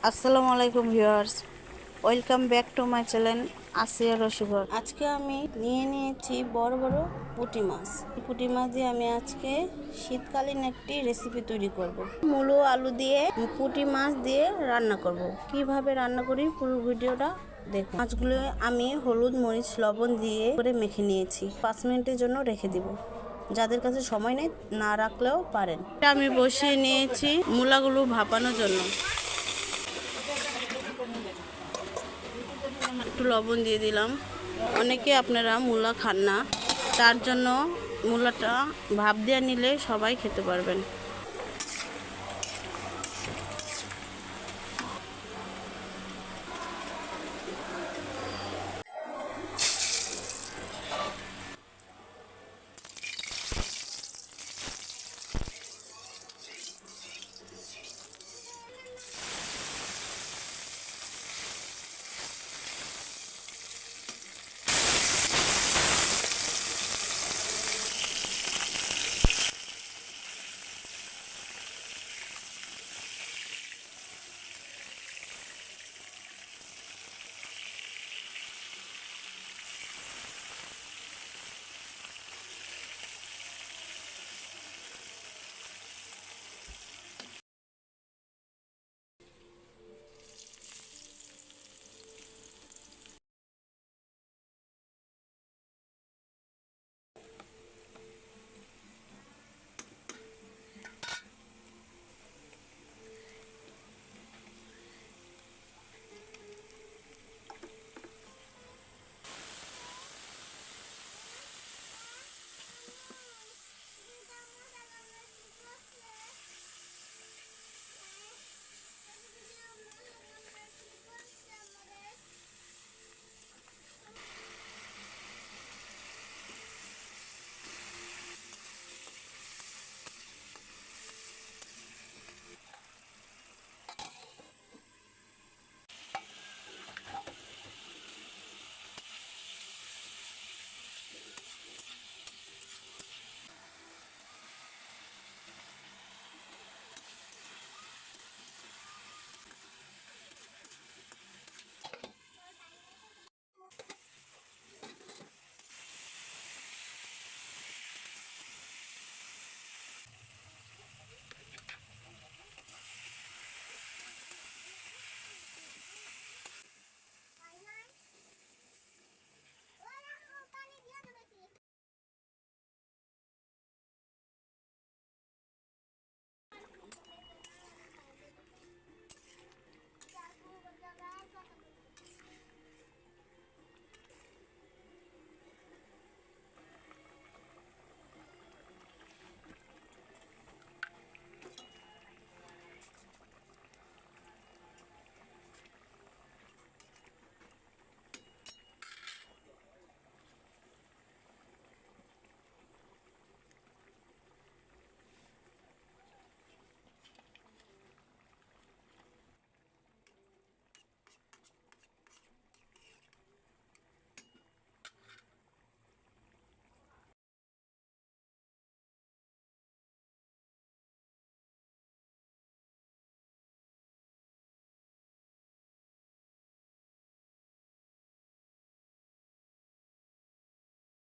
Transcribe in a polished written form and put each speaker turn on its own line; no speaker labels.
আসসালামু আলাইকুম viewers, welcome back to my channel Asiya Rasui.
আজকে আমি নিয়েছি বড় বড় পুঁটি মাছ। পুঁটি মাছ দিয়ে আমি আজকে শীতকালীন একটি রেসিপি তৈরি করব। মূলো আলু দিয়ে পুঁটি মাছ দিয়ে রান্না করব। কিভাবে রান্না করি পুরো ভিডিওটা দেখুন। মাছগুলো আমি হলুদ মরিচ লবণ দিয়ে করে মেখে নিয়েছি। 5 মিনিটের জন্য রেখে দিব। যাদের কাছে সময় নেই না রাখলেও পারেন। আমি বসিয়ে নিয়েছি মূলাগুলো ভাপানোর জন্য। একটু লবণ দিয়ে দিলাম। অনেকে আপনারা মূলা খান না, তার জন্য মূলাটা ভাপ দিয়ে নিলে সবাই খেতে পারবেন।